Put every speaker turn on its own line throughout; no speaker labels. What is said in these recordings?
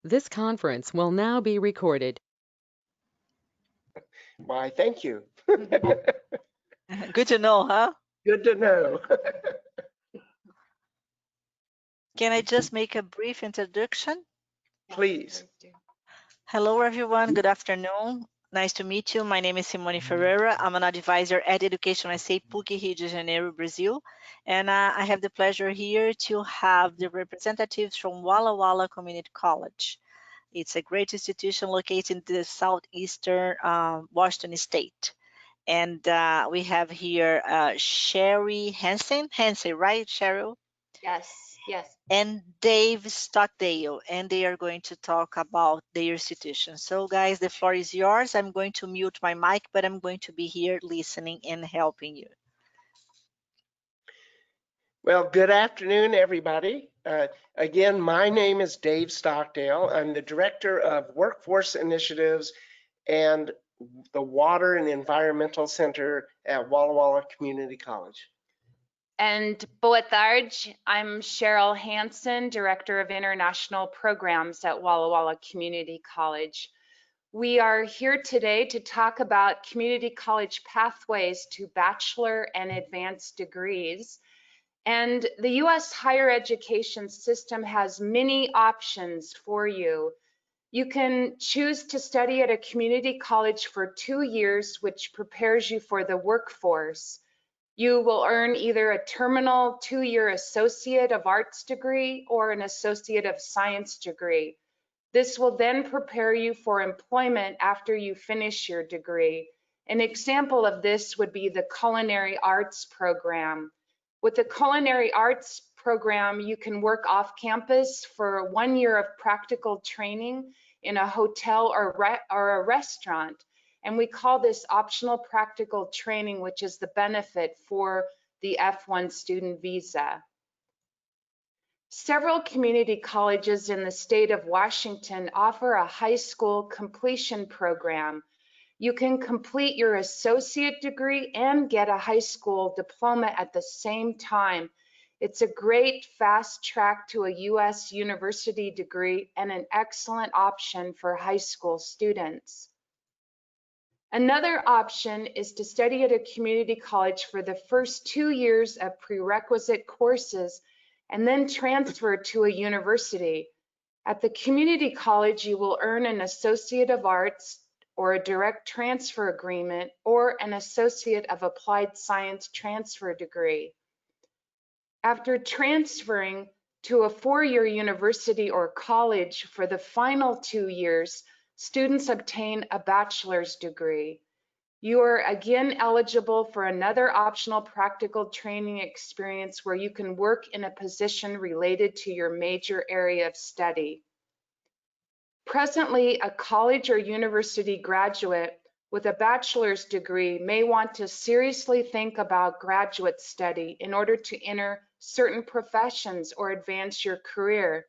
This conference will now be recorded.
Why, thank you.
Good to know, huh?
Good to know.
Can I just make a brief introduction?
Please.
Hello, everyone. Good afternoon. Nice to meet you. My name is Simone Ferreira. I'm an advisor at EducationUSA, PUC, Rio de Janeiro, Brazil. And I have the pleasure here to have the representatives from Walla Walla Community College. It's a great institution located in the southeastern Washington state. And we have here Sherry Hansen, right, Cheryl?
Yes, yes.
And Dave Stockdale, and they are going to talk about their institution. So guys, the floor is yours. I'm going to mute my mic, but I'm going to be here listening and helping you.
Well, good afternoon, everybody. Again, my name is Dave Stockdale. I'm the Director of Workforce Initiatives and the Water and Environmental Center at Walla Walla Community College.
And boa tarde, I'm Cheryl Hansen, Director of International Programs at Walla Walla Community College. We are here today to talk about community college pathways to bachelor and advanced degrees. And the U.S. higher education system has many options for you. You can choose to study at a community college for 2 years, which prepares you for the workforce. You will earn either a terminal 2-year Associate of Arts degree or an Associate of Science degree. This will then prepare you for employment after you finish your degree. An example of this would be the Culinary Arts program. With the Culinary Arts program, you can work off campus for 1 year of practical training in a hotel or a restaurant. And we call this optional practical training, which is the benefit for the F1 student visa. Several community colleges in the state of Washington offer a high school completion program. You can complete your associate degree and get a high school diploma at the same time. It's a great fast track to a U.S. university degree and an excellent option for high school students. Another option is to study at a community college for the first 2 years of prerequisite courses and then transfer to a university. At the community college, you will earn an Associate of Arts or a direct transfer agreement or an Associate of Applied Science transfer degree. After transferring to a 4-year university or college for the final 2 years, students obtain a bachelor's degree. You are again eligible for another optional practical training experience where you can work in a position related to your major area of study. Presently, a college or university graduate with a bachelor's degree may want to seriously think about graduate study in order to enter certain professions or advance your career.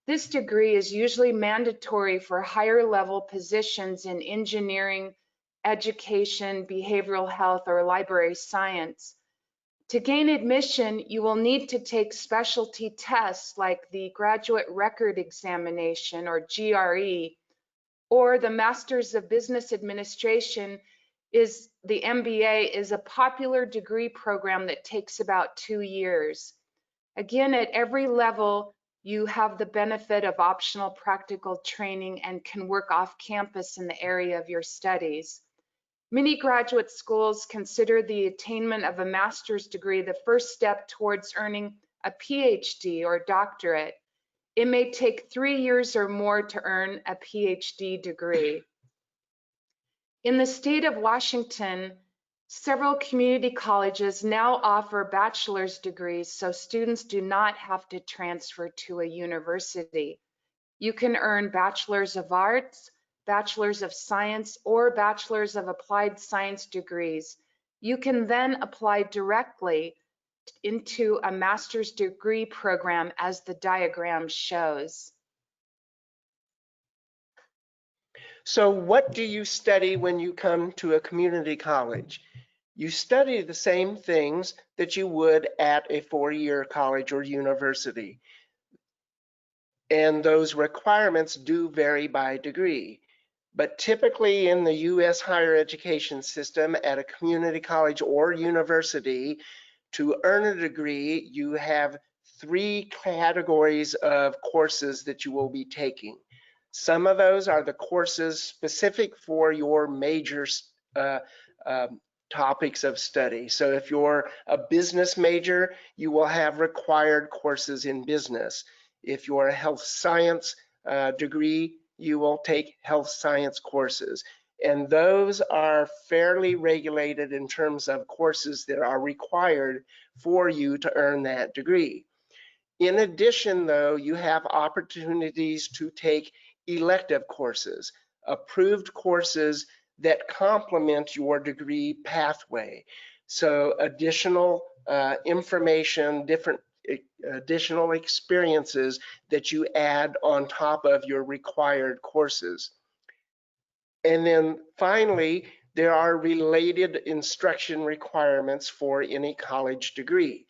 This degree is usually mandatory for higher level positions in engineering, education, behavioral health, or library science. To gain admission, you will need to take specialty tests like the Graduate Record Examination, or GRE, or the Masters of Business Administration. The MBA is a popular degree program that takes about 2 years. Again, at every level, you have the benefit of optional practical training and can work off campus in the area of your studies. Many graduate schools consider the attainment of a master's degree the first step towards earning a PhD or doctorate. It may take 3 years or more to earn a PhD degree. In the state of Washington, several community colleges now offer bachelor's degrees, so students do not have to transfer to a university. You can earn Bachelor's of Arts, Bachelor's of Science, or Bachelor's of Applied Science degrees. You can then apply directly into a master's degree program as the diagram shows.
So what do you study when you come to a community college? You study the same things that you would at a 4-year college or university. And those requirements do vary by degree. But typically in the U.S. higher education system at a community college or university, to earn a degree, you have 3 categories of courses that you will be taking. Some of those are the courses specific for your major topics of study. So if you're a business major, you will have required courses in business. If you're a health science degree, you will take health science courses. And those are fairly regulated in terms of courses that are required for you to earn that degree. In addition, though, you have opportunities to take elective courses, approved courses that complement your degree pathway. So additional information, different additional experiences that you add on top of your required courses. And then finally, there are related instruction requirements for any college degree.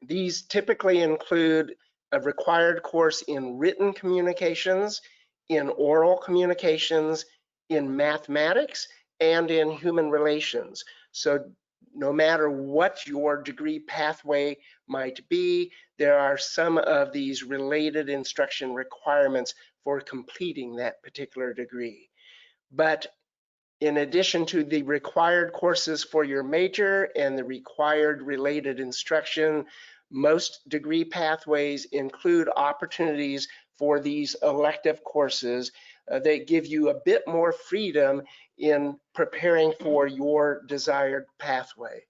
These typically include a required course in written communications, in oral communications, in mathematics, and in human relations. So no matter what your degree pathway might be, there are some of these related instruction requirements for completing that particular degree. But in addition to the required courses for your major and the required related instruction, most degree pathways include opportunities for these elective courses that give you a bit more freedom in preparing for your desired pathway.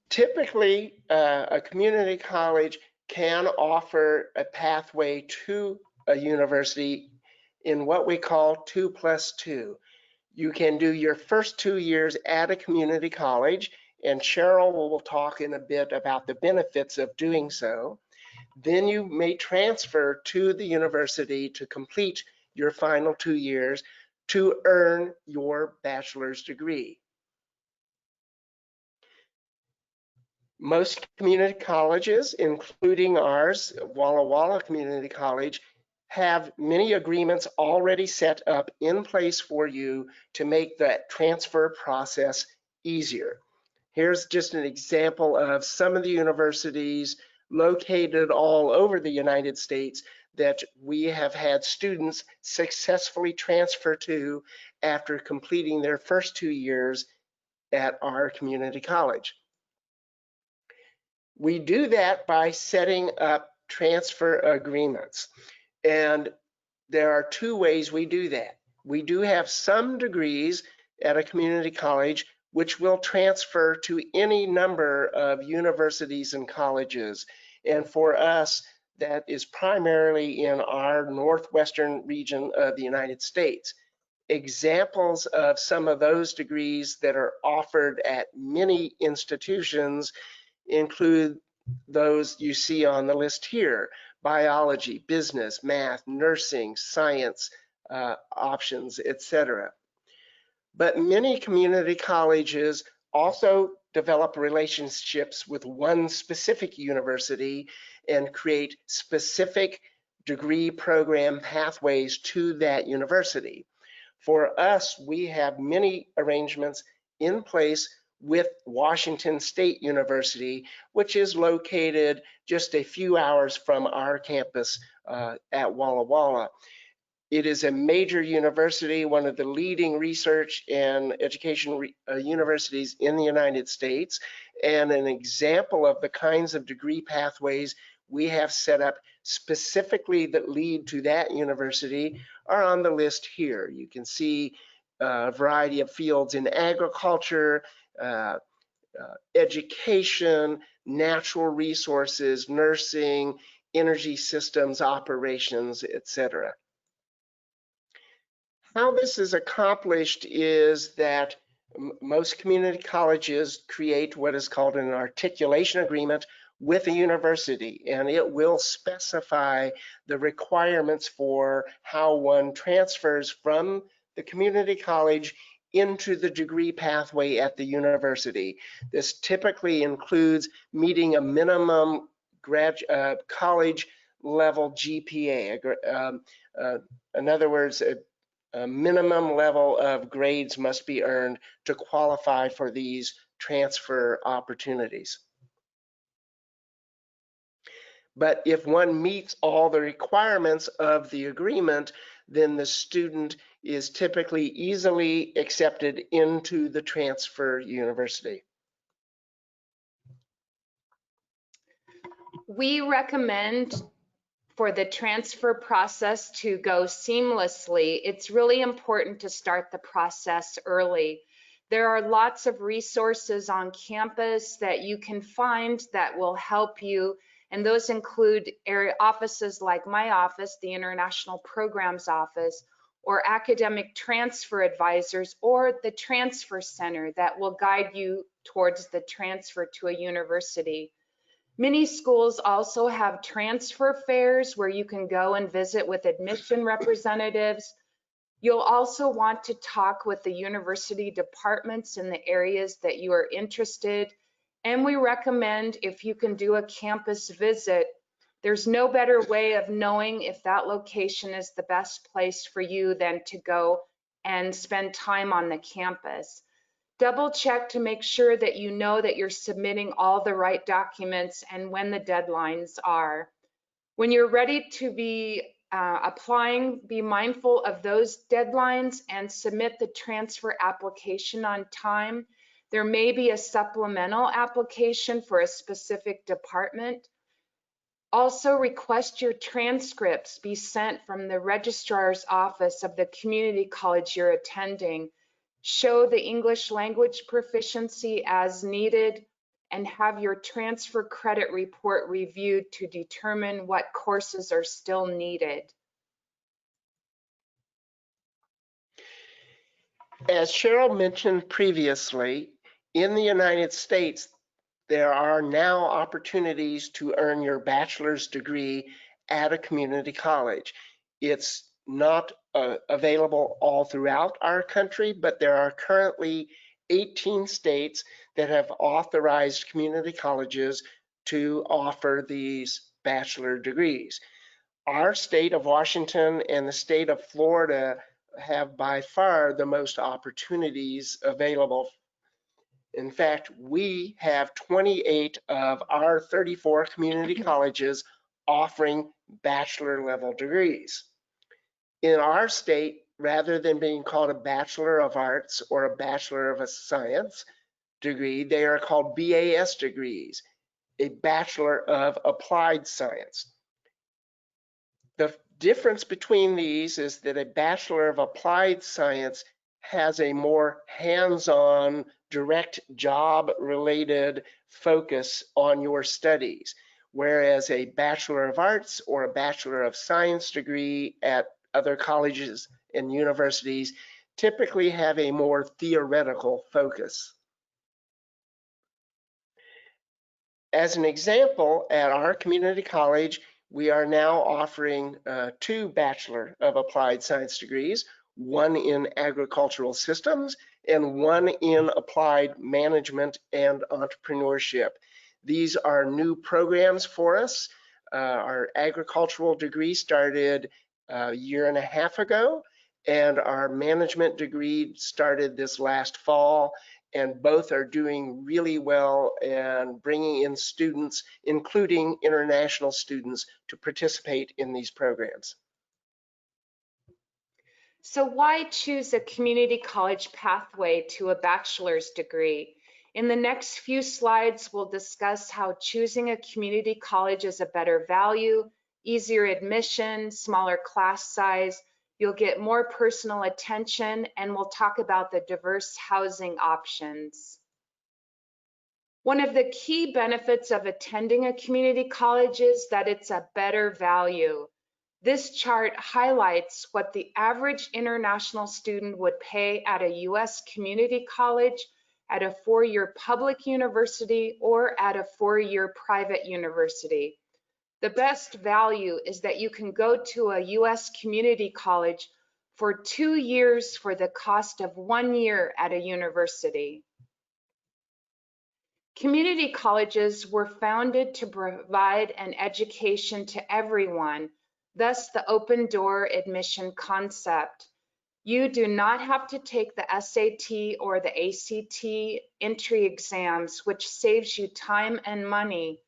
Typically, a community college can offer a pathway to a university in what we call 2+2. You can do your first 2 years at a community college, and Cheryl will talk in a bit about the benefits of doing so. Then you may transfer to the university to complete your final 2 years to earn your bachelor's degree. Most community colleges, including ours, Walla Walla Community College, have many agreements already set up in place for you to make that transfer process easier. Here's just an example of some of the universities located all over the United States that we have had students successfully transfer to after completing their first 2 years at our community college. We do that by setting up transfer agreements. And there are 2 ways we do that. We do have some degrees at a community college which will transfer to any number of universities and colleges. And for us, that is primarily in our northwestern region of the United States. Examples of some of those degrees that are offered at many institutions include those you see on the list here: biology, business, math, nursing, science options, etc. But many community colleges also develop relationships with one specific university and create specific degree program pathways to that university. For us, we have many arrangements in place with Washington State University, which is located just a few hours from our campus at Walla Walla. It is a major university, one of the leading research and education universities in the United States, and an example of the kinds of degree pathways we have set up specifically that lead to that university are on the list here. You can see a variety of fields in agriculture, education, natural resources, nursing, energy systems operations, etc. How this is accomplished is that most community colleges create what is called an articulation agreement with a university, and it will specify the requirements for how one transfers from the community college into the degree pathway at the university. This typically includes meeting a minimum college level GPA. In other words, a minimum level of grades must be earned to qualify for these transfer opportunities. But if one meets all the requirements of the agreement, then the student is typically easily accepted into the transfer university.
We recommend for the transfer process to go seamlessly. It's really important to start the process early. There are lots of resources on campus that you can find that will help you, and those include area offices like my office, the International Programs Office, or academic transfer advisors, or the Transfer Center that will guide you towards the transfer to a university. Many schools also have transfer fairs where you can go and visit with admission representatives. You'll also want to talk with the university departments in the areas that you are interested. And we recommend if you can do a campus visit, there's no better way of knowing if that location is the best place for you than to go and spend time on the campus. Double check to make sure that you know that you're submitting all the right documents and when the deadlines are. When you're ready to be applying, be mindful of those deadlines and submit the transfer application on time. There may be a supplemental application for a specific department. Also, request your transcripts be sent from the registrar's office of the community college you're attending. Show the English language proficiency as needed, and have your transfer credit report reviewed to determine what courses are still needed.
As Cheryl mentioned previously, in the United States, there are now opportunities to earn your bachelor's degree at a community college. It's not available all throughout our country, but there are currently 18 states that have authorized community colleges to offer these bachelor degrees. Our state of Washington and the state of Florida have by far the most opportunities available. In fact, we have 28 of our 34 community colleges offering bachelor level degrees. In our state, rather than being called a Bachelor of Arts or a Bachelor of a Science degree, they are called BAS degrees, a Bachelor of Applied Science. The difference between these is that a Bachelor of Applied Science has a more hands-on, direct job-related focus on your studies, whereas a Bachelor of Arts or a Bachelor of Science degree at other colleges and universities typically have a more theoretical focus. As an example, at our community college, we are now offering 2 Bachelor of Applied Science degrees, one in agricultural systems and one in applied management and entrepreneurship. These are new programs for us. Our agricultural degree started a year and a half ago, and our management degree started this last fall, and both are doing really well and bringing in students, including international students, to participate in these programs.
So why choose a community college pathway to a bachelor's degree? In the next few slides, we'll discuss how choosing a community college is a better value, easier admission, smaller class size. You'll get more personal attention, and we'll talk about the diverse housing options. One of the key benefits of attending a community college is that it's a better value. This chart highlights what the average international student would pay at a US community college, at a 4-year public university, or at a 4-year private university. The best value is that you can go to a US community college for 2 years for the cost of 1 year at a university. Community colleges were founded to provide an education to everyone, thus the open door admission concept. You do not have to take the SAT or the ACT entry exams, which saves you time and money.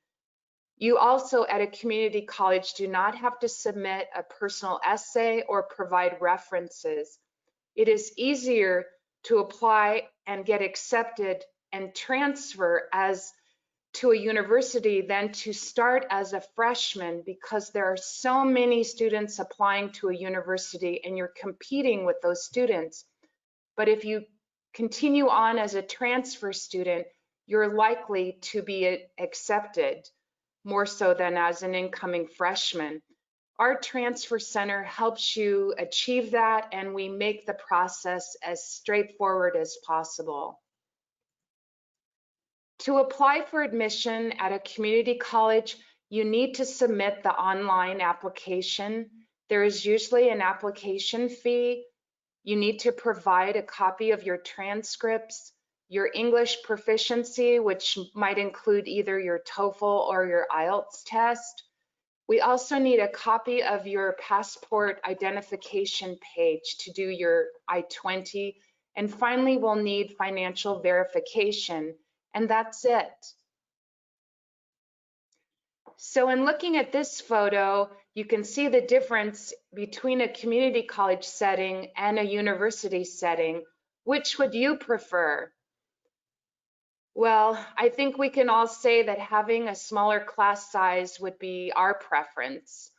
You also at a community college do not have to submit a personal essay or provide references. It is easier to apply and get accepted and transfer as to a university than to start as a freshman, because there are so many students applying to a university and you're competing with those students. But if you continue on as a transfer student, you're likely to be accepted more so than as an incoming freshman. Our transfer center helps you achieve that, and we make the process as straightforward as possible. To apply for admission at a community college, you need to submit the online application. There is usually an application fee. You need to provide a copy of your transcripts, your English proficiency, which might include either your TOEFL or your IELTS test. We also need a copy of your passport identification page to do your I-20. And finally, we'll need financial verification. And that's it. So in looking at this photo, you can see the difference between a community college setting and a university setting. Which would you prefer? Well, I think we can all say that having a smaller class size would be our preference.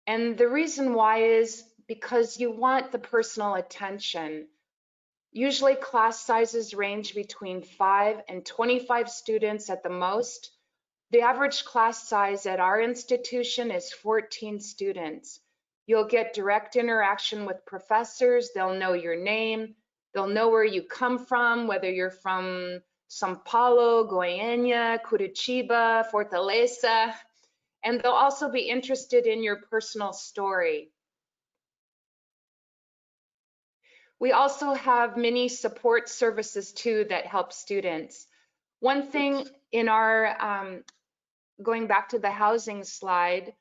And the reason why is because you want the personal attention. Usually class sizes range between 5 and 25 students at the most. The average class size at our institution is 14 students. You'll get direct interaction with professors. They'll know your name. They'll know where you come from, whether you're from São Paulo, Goiânia, Curitiba, Fortaleza, and they'll also be interested in your personal story. We also have many support services too that help students. One thing in our, going back to the housing slide,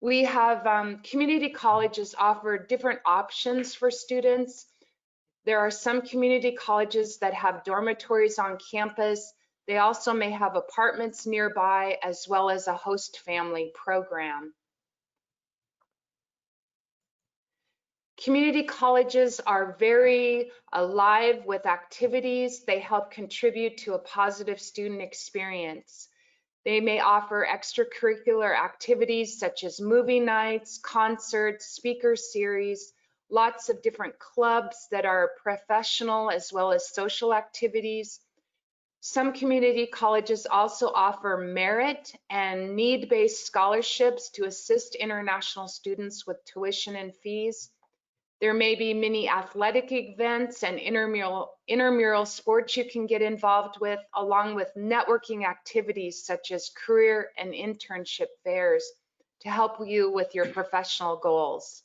we have community colleges offer different options for students. There are some community colleges that have dormitories on campus. They also may have apartments nearby, as well as a host family program. Community colleges are very alive with activities. They help contribute to a positive student experience. They may offer extracurricular activities such as movie nights, concerts, speaker series, lots of different clubs that are professional as well as social activities. Some community colleges also offer merit and need-based scholarships to assist international students with tuition and fees. There may be many athletic events and intramural sports you can get involved with, along with networking activities such as career and internship fairs to help you with your professional goals.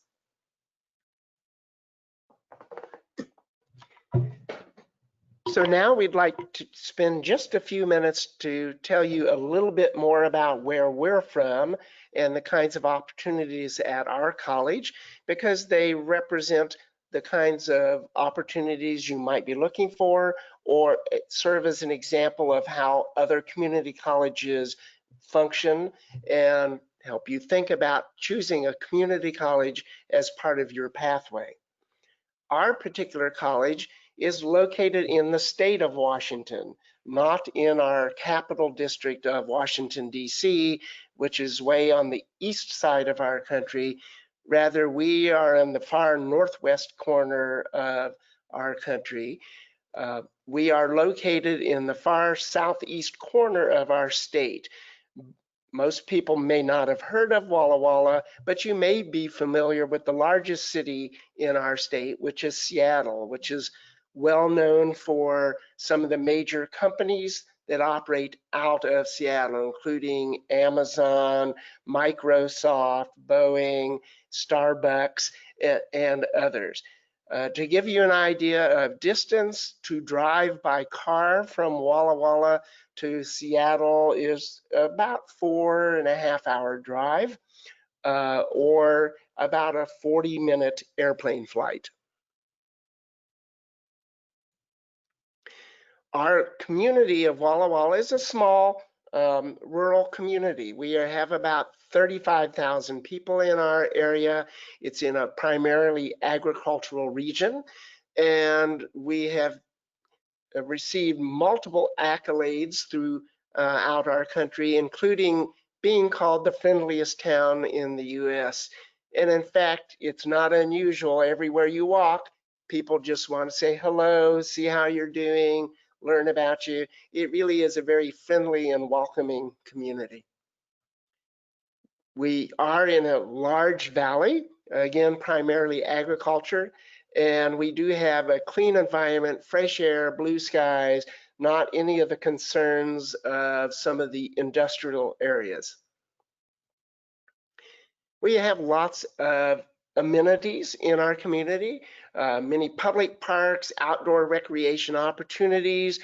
So now we'd like to spend just a few minutes to tell you a little bit more about where we're from and the kinds of opportunities at our college, because they represent the kinds of opportunities you might be looking for, or serve as an example of how other community colleges function and help you think about choosing a community college as part of your pathway. Our particular college is located in the state of Washington, not in our capital district of Washington, D.C., which is way on the east side of our country. Rather, we are in the far northwest corner of our country. We are located in the far southeast corner of our state. Most people may not have heard of Walla Walla, but you may be familiar with the largest city in our state, which is Seattle, which is well known for some of the major companies that operate out of Seattle, including Amazon, Microsoft, Boeing, Starbucks, and others. To give you an idea of distance, to drive by car from Walla Walla to Seattle is about 4.5-hour drive, or about a 40-minute airplane flight. Our community of Walla Walla is a small rural community. We have about 35,000 people in our area. It's in a primarily agricultural region, and we have received multiple accolades throughout our country, including being called the friendliest town in the US. And in fact, it's not unusual. Everywhere you walk, people just want to say hello, see how you're doing, learn about you. It really is a very friendly and welcoming community. We are in a large valley, again, primarily agriculture, and we do have a clean environment, fresh air, blue skies, not any of the concerns of some of the industrial areas. We have lots of amenities in our community, many public parks, outdoor recreation opportunities.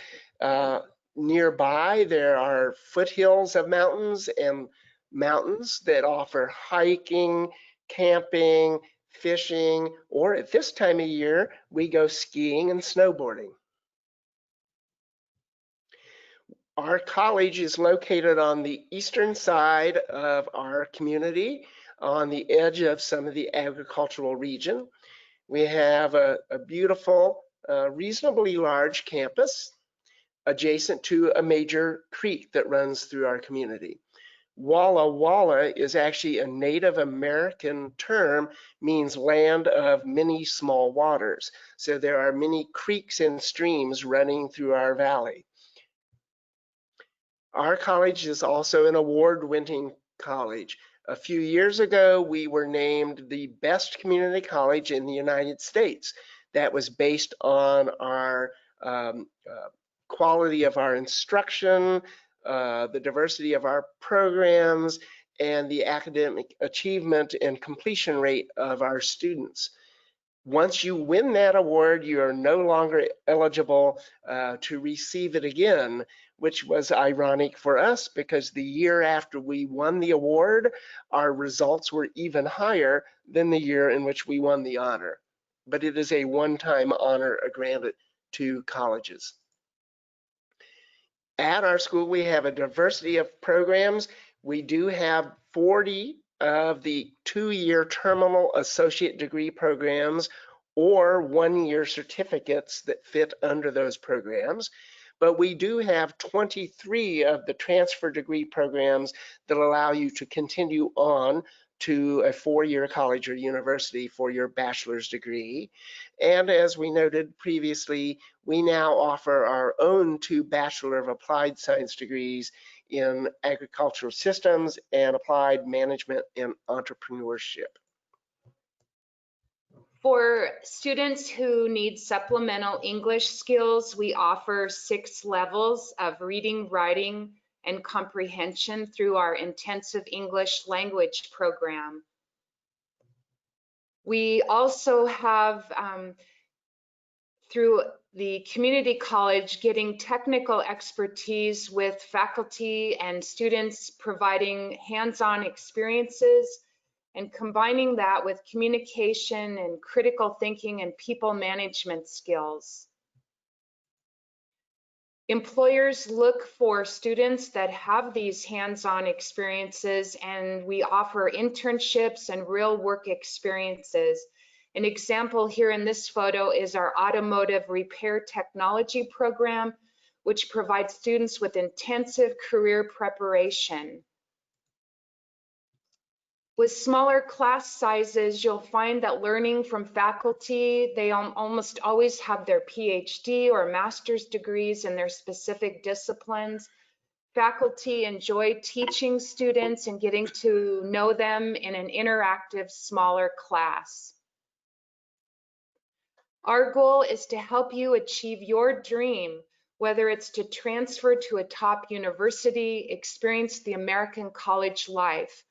Nearby, there are foothills of mountains and mountains that offer hiking, camping, fishing, or at this time of year, we go skiing and snowboarding. Our college is located on the eastern side of our community, on the edge of some of the agricultural region. We have a beautiful, reasonably large campus adjacent to a major creek that runs through our community. Walla Walla is actually a Native American term, means land of many small waters. So there are many creeks and streams running through our valley. Our college is also an award-winning college. A few years ago, we were named the best community college in the United States. That was based on our quality of our instruction, the diversity of our programs, and the academic achievement and completion rate of our students. Once you win that award, you are no longer eligible to receive it again, which was ironic for us because the year after we won the award, our results were even higher than the year in which we won the honor. But it is a one-time honor granted to colleges. At our school, we have a diversity of programs. We do have 40 of the 2-year terminal associate degree programs or 1-year certificates that fit under those programs. But we do have 23 of the transfer degree programs that allow you to continue on to a 4-year college or university for your bachelor's degree. And as we noted previously, we now offer our own 2 Bachelor of Applied Science degrees in agricultural systems and applied management and entrepreneurship.
For students who need supplemental English skills, we offer 6 levels of reading, writing, and comprehension through our intensive English language program. We also have, through the community college, getting technical expertise with faculty and students providing hands-on experiences and combining that with communication and critical thinking and people management skills. Employers look for students that have these hands-on experiences, and we offer internships and real work experiences. An example here in this photo is our Automotive Repair Technology program, which provides students with intensive career preparation. With smaller class sizes, you'll find that learning from faculty, they almost always have their PhD or master's degrees in their specific disciplines. Faculty enjoy teaching students and getting to know them in an interactive, smaller class. Our goal is to help you achieve your dream, whether it's to transfer to a top university, experience the American college life.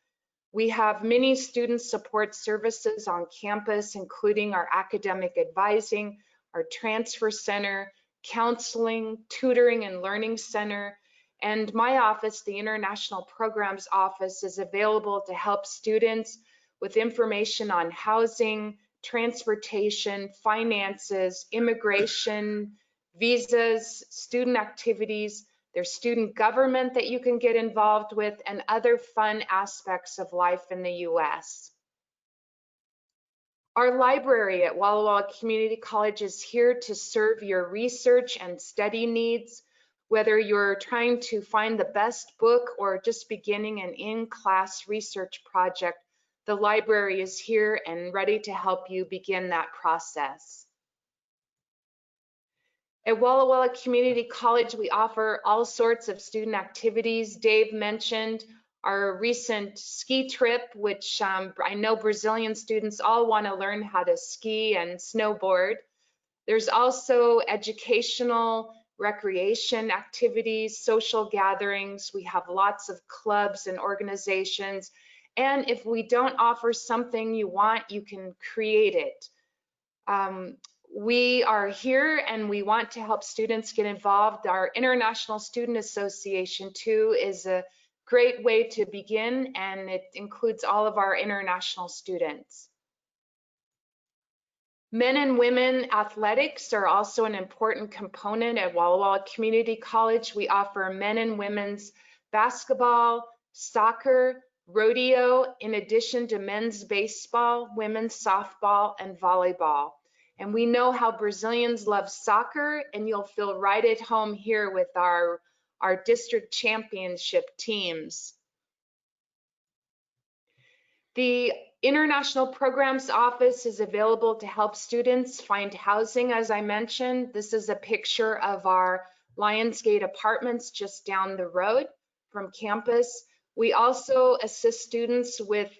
We have many student support services on campus, including our academic advising, our transfer center, counseling, tutoring and learning center. And my office, the International Programs Office, is available to help students with information on housing, transportation, finances, immigration, visas, student activities. There's student government that you can get involved with, and other fun aspects of life in the US. Our library at Walla Walla Community College is here to serve your research and study needs. Whether you're trying to find the best book or just beginning an in-class research project, the library is here and ready to help you begin that process. At Walla Walla Community College, we offer all sorts of student activities. Dave mentioned our recent ski trip, which I know Brazilian students all want to learn how to ski and snowboard. There's also educational, recreation activities, social gatherings. We have lots of clubs and organizations. And if we don't offer something you want, you can create it. We are here and we want to help students get involved. Our International Student Association too is a great way to begin, and it includes all of our international students. Men and women athletics are also an important component at Walla Walla Community College. We offer men and women's basketball, soccer, rodeo, in addition to men's baseball, women's softball, and volleyball. And we know how Brazilians love soccer, and you'll feel right at home here with our district championship teams. The International Programs Office is available to help students find housing, as I mentioned. This is a picture of our Lionsgate apartments just down the road from campus. We also assist students with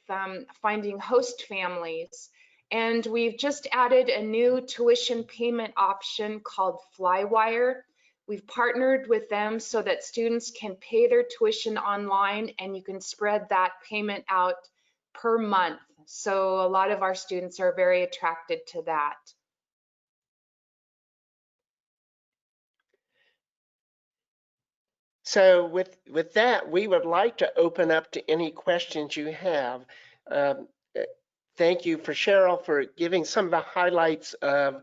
finding host families. And we've just added a new tuition payment option called Flywire. We've partnered with them so that students can pay their tuition online, and you can spread that payment out per month. So a lot of our students are very attracted to that.
So with that, we would like to open up to any questions you have. Thank you for Cheryl for giving some of the highlights of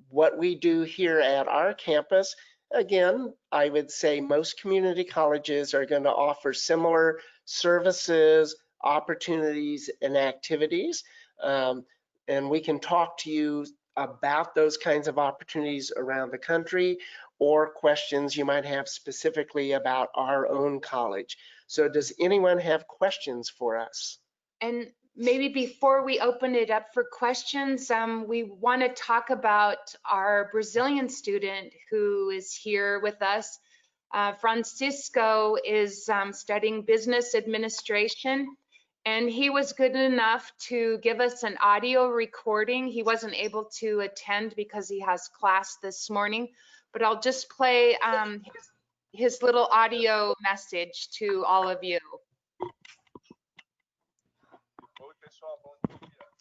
what we do here at our campus. Again, I would say most community colleges are going to offer similar services, opportunities, and activities. And we can talk to you about those kinds of opportunities around the country, or questions you might have specifically about our own college. So does anyone have questions for us?
And maybe before we open it up for questions, we want to talk about our Brazilian student who is here with us. Francisco is studying business administration, and he was good enough to give us an audio recording. He wasn't able to attend because he has class this morning, but I'll just play his little audio message to all of you.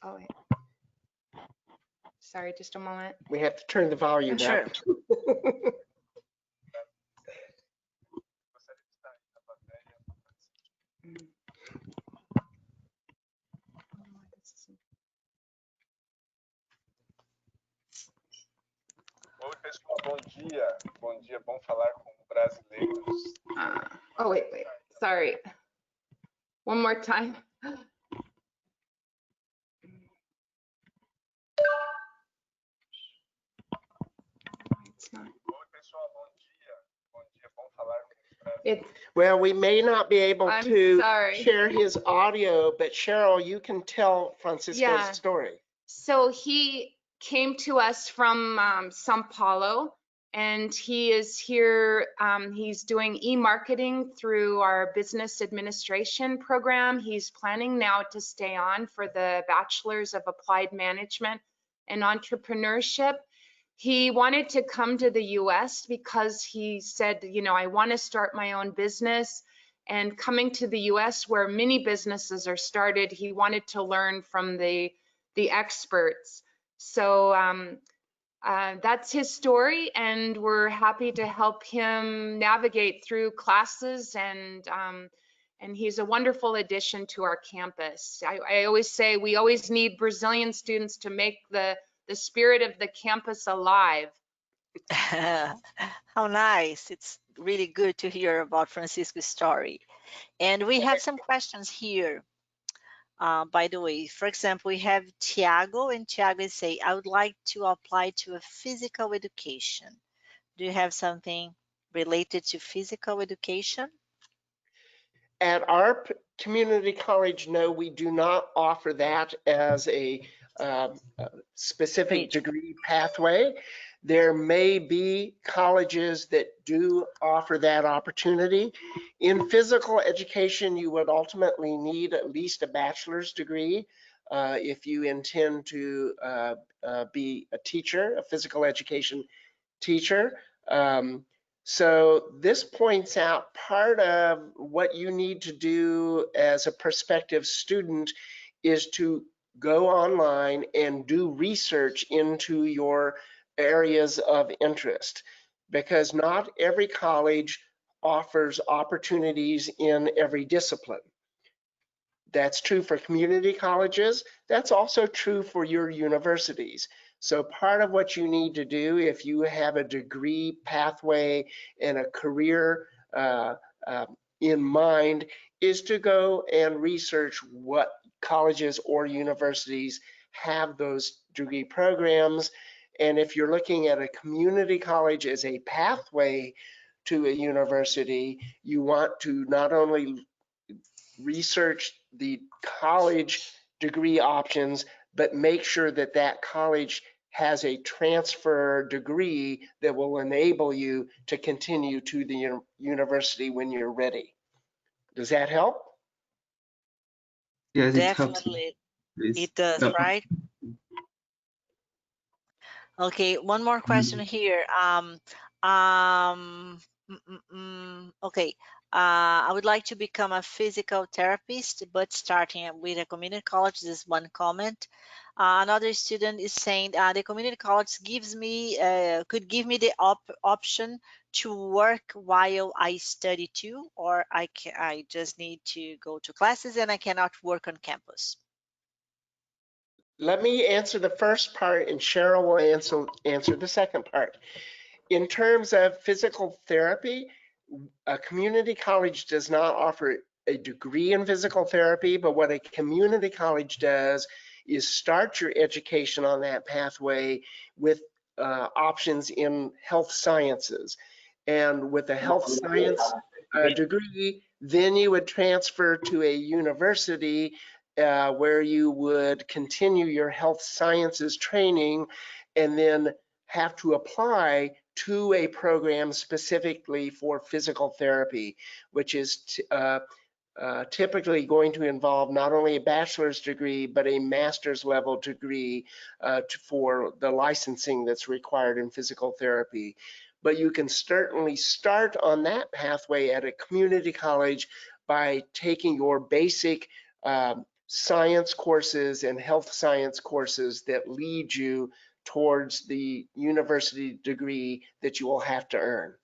Oh, sorry, just a moment.
We have to turn the volume
Sure.
up.
Oi, pessoal, bom dia. Bom dia, bom falar com brasileiros.
Oh, wait, sorry. One more time. It's not.
Oi, pessoal, bom dia. Bom dia, bom falar com brasileiros.
Well, we may not be able
I'm
to
sorry.
share his audio, but Cheryl, you can tell Francisco's
Yeah.
story.
So he came to us from Sao Paulo, and he is here. He's doing e-marketing through our business administration program. He's planning now to stay on for the Bachelor's of Applied Management and Entrepreneurship. He wanted to come to the US because he said, you know, I want to start my own business. And coming to the US, where many businesses are started, he wanted to learn from the experts. So that's his story, and we're happy to help him navigate through classes, and he's a wonderful addition to our campus. I always say we always need Brazilian students to make the spirit of the campus alive.
How nice. It's really good to hear about Francisco's story. And we have some questions here. By the way, for example, we have Tiago, and Tiago is saying, I would like to apply to a physical education. Do you have something related to physical education?
At our community college, no, we do not offer that as a specific degree pathway. There may be colleges that do offer that opportunity. In physical education, you would ultimately need at least a bachelor's degree if you intend to be a teacher, a physical education teacher. So this points out part of what you need to do as a prospective student is to go online and do research into your areas of interest, because not every college offers opportunities in every discipline. That's true for community colleges. That's also true for your universities. So part of what you need to do if you have a degree pathway and a career in mind is to go and research what colleges or universities have those degree programs. And if you're looking at a community college as a pathway to a university, you want to not only research the college degree options, but make sure that that college has a transfer degree that will enable you to continue to the university when you're ready. Does that help?
Yes, it helps.
Definitely,
Please.
it does, right? Okay, one more question here. Okay, I would like to become a physical therapist, but starting with a community college. This is one comment. Another student is saying the community college gives me could give me the option to work while I study too, or I just need to go to classes and I cannot work on campus.
Let me answer the first part and Cheryl will answer the second part. In terms of physical therapy, a community college does not offer a degree in physical therapy, but what a community college does is start your education on that pathway with options in health sciences. And with a health science degree, then you would transfer to a university where you would continue your health sciences training and then have to apply to a program specifically for physical therapy, which is typically going to involve not only a bachelor's degree, but a master's level degree for the licensing that's required in physical therapy. But you can certainly start on that pathway at a community college by taking your basic science courses and health science courses that lead you towards the university degree that you will have to earn.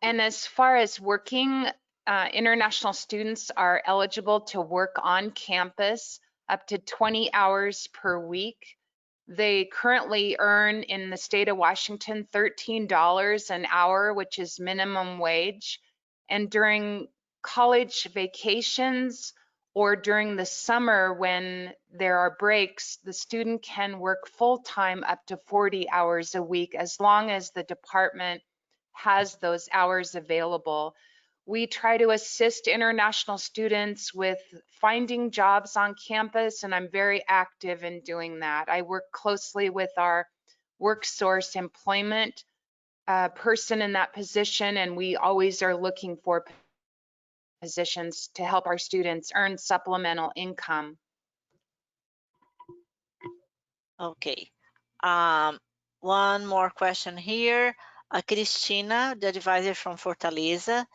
And as far as working, international students are eligible to work on campus up to 20 hours per week. They currently earn in the state of Washington $13 an hour, which is minimum wage. And during college vacations or during the summer when there are breaks, the student can work full-time up to 40 hours a week as long as the department has those hours available. We try to assist international students with finding jobs on campus, and I'm very active in doing that. I work closely with our worksource employment person in that position, and we always are looking for positions to help our students earn supplemental income.
Okay. One more question here. Cristina, the advisor from Fortaleza,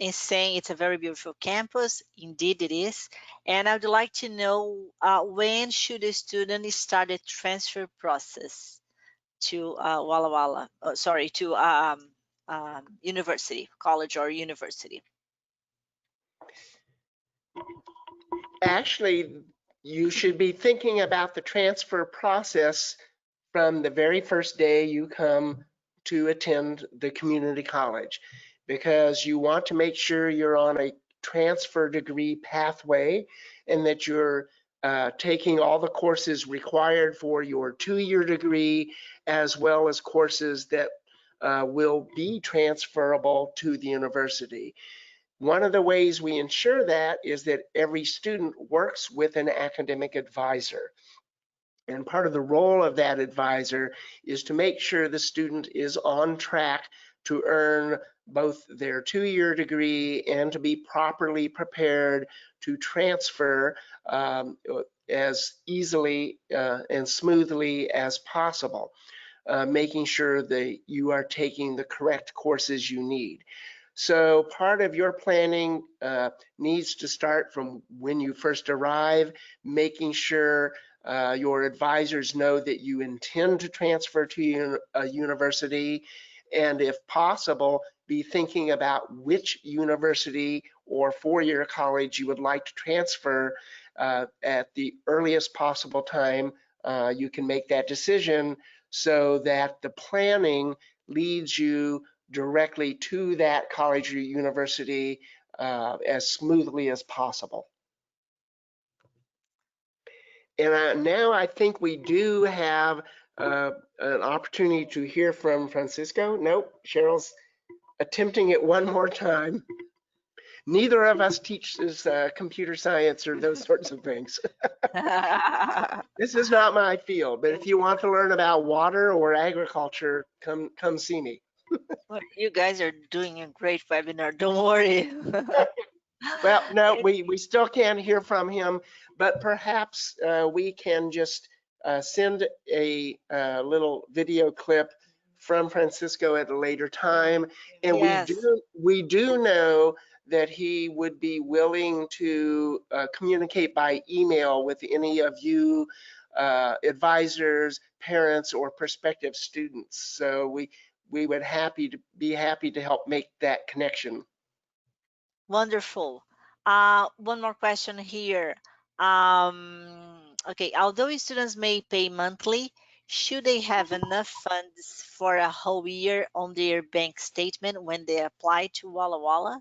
in saying it's a very beautiful campus. Indeed, it is. And I would like to know when should a student start the transfer process to Walla Walla? Sorry, to university, college or university.
Actually, you should be thinking about the transfer process from the very first day you come to attend the community college, because you want to make sure you're on a transfer degree pathway and that you're taking all the courses required for your 2-year degree, as well as courses that will be transferable to the university. One of the ways we ensure that is that every student works with an academic advisor. And part of the role of that advisor is to make sure the student is on track to earn both their 2-year degree and to be properly prepared to transfer as easily and smoothly as possible, making sure that you are taking the correct courses you need. So part of your planning needs to start from when you first arrive, making sure your advisors know that you intend to transfer to a university, and if possible, be thinking about which university or 4-year college you would like to transfer at the earliest possible time. You can make that decision so that the planning leads you directly to that college or university as smoothly as possible. And now I think we do have an opportunity to hear from Francisco. Nope, Cheryl's attempting it one more time. Neither of us teaches computer science or those sorts of things. This is not my field, but if you want to learn about water or agriculture, come see me.
Well, you guys are doing a great webinar. Don't worry.
Well, no, we still can't hear from him, but perhaps we can just send a little video clip from Francisco at a later time. And
Yes.
we do know that he would be willing to communicate by email with any of you advisors, parents, or prospective students. So we would be happy to help make that connection.
Wonderful. One more question here. Okay, although students may pay monthly, should they have enough funds for a whole year on their bank statement when they apply to Walla Walla?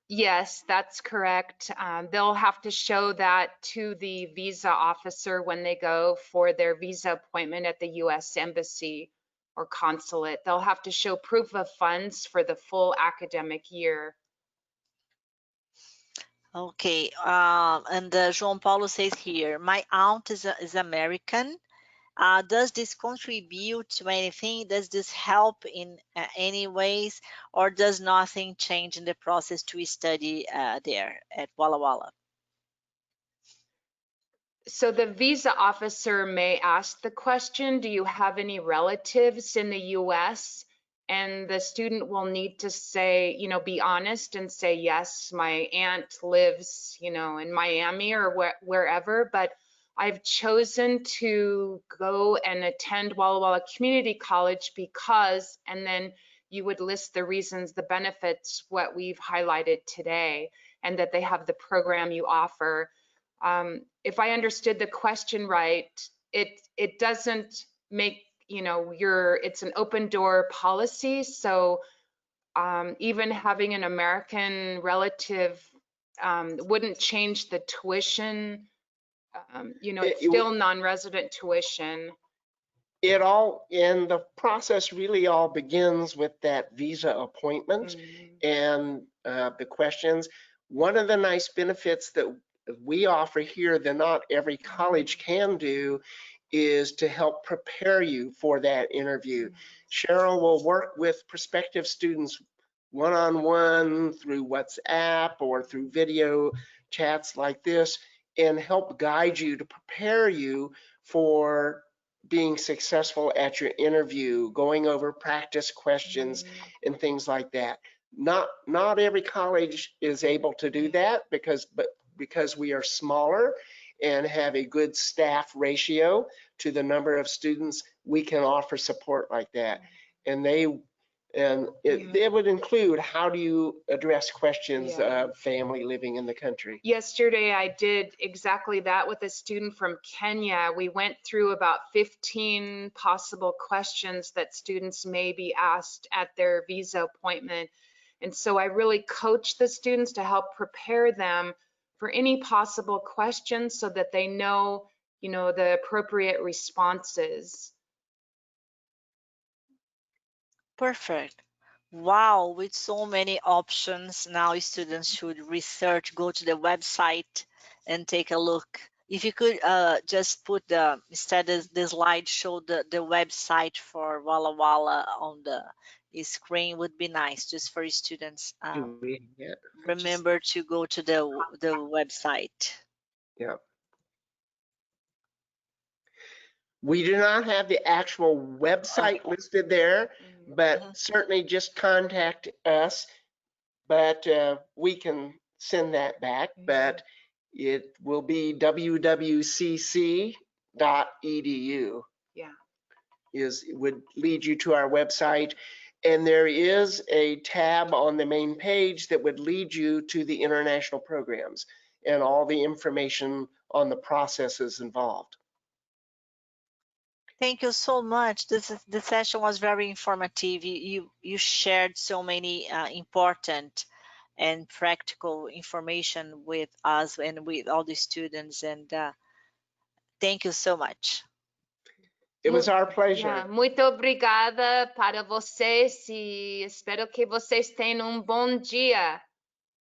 Yes, that's correct. They'll have to show that to the visa officer when they go for their visa appointment at the U.S. Embassy or consulate. They'll have to show proof of funds for the full academic year.
Okay, and João Paulo says here, my aunt is American. Does this contribute to anything? Does this help in any ways, or does nothing change in the process to study there at Walla Walla?
So the visa officer may ask the question, do you have any relatives in the US? And the student will need to say, be honest and say, yes, my aunt lives, in Miami or wherever, but I've chosen to go and attend Walla Walla Community College because, and then you would list the reasons, the benefits, what we've highlighted today, and that they have the program you offer. If I understood the question right, it doesn't make, it's an open door policy. So even having an American relative wouldn't change the tuition. It's still non-resident tuition.
And the process really all begins with that visa appointment and the questions. One of the nice benefits that we offer here that not every college can do is to help prepare you for that interview. Cheryl will work with prospective students one-on-one through WhatsApp or through video chats like this and help guide you to prepare you for being successful at your interview, going over practice questions and things like that. Not every college is able to do that because we are smaller and have a good staff ratio to the number of students, we can offer support like that. And it would include, how do you address questions of family living in the country?
Yesterday, I did exactly that with a student from Kenya. We went through about 15 possible questions that students may be asked at their visa appointment. And so I really coach the students to help prepare them for any possible questions so that they know, the appropriate responses.
Perfect. Wow, with so many options, now students should research, go to the website and take a look. If you could just put instead of the slide, show the website for Walla Walla on the screen would be nice, just for students. Remember to go to the website.
Yeah. We do not have the actual website listed there, but certainly just contact us. But we can send that back, but it will be wwcc.edu. Would lead you to our website. And there is a tab on the main page that would lead you to the international programs and all the information on the processes involved.
Thank you so much. The session was very informative. You shared so many important and practical information with us and with all the students, and thank you so much.
It was our pleasure.
Yeah, muito obrigada para vocês e espero que vocês tenham bom dia.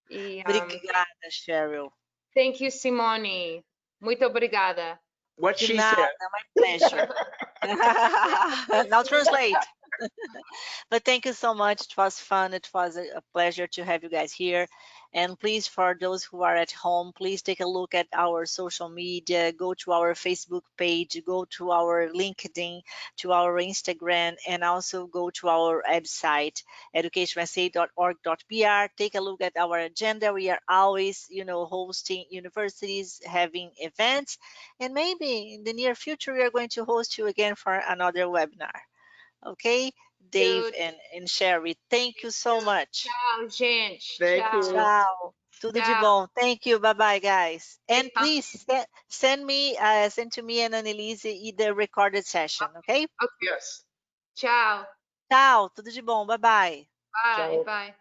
E,
Obrigada, Cheryl.
Thank you, Simone. Muito obrigada.
What
De
she
nada,
said.
my pleasure. Now translate. But thank you so much. It was fun. It was a pleasure to have you guys here. And please, for those who are at home, please take a look at our social media. Go to our Facebook page, go to our LinkedIn, to our Instagram, and also go to our website, educationusa.org.br. Take a look at our agenda. We are always, hosting universities, having events, and maybe in the near future, we are going to host you again for another webinar. Okay? Dave and Sherry, thank you so much.
Tchau, gente.
Thank you.
Tchau. Tudo de bom. Thank you. Bye-bye, guys. And please send to me and Annelise the recorded session, okay?
Okay.
Yes.
Tchau.
Tchau. Tudo de bom. Bye-bye.
Bye.
Tchau.
Bye.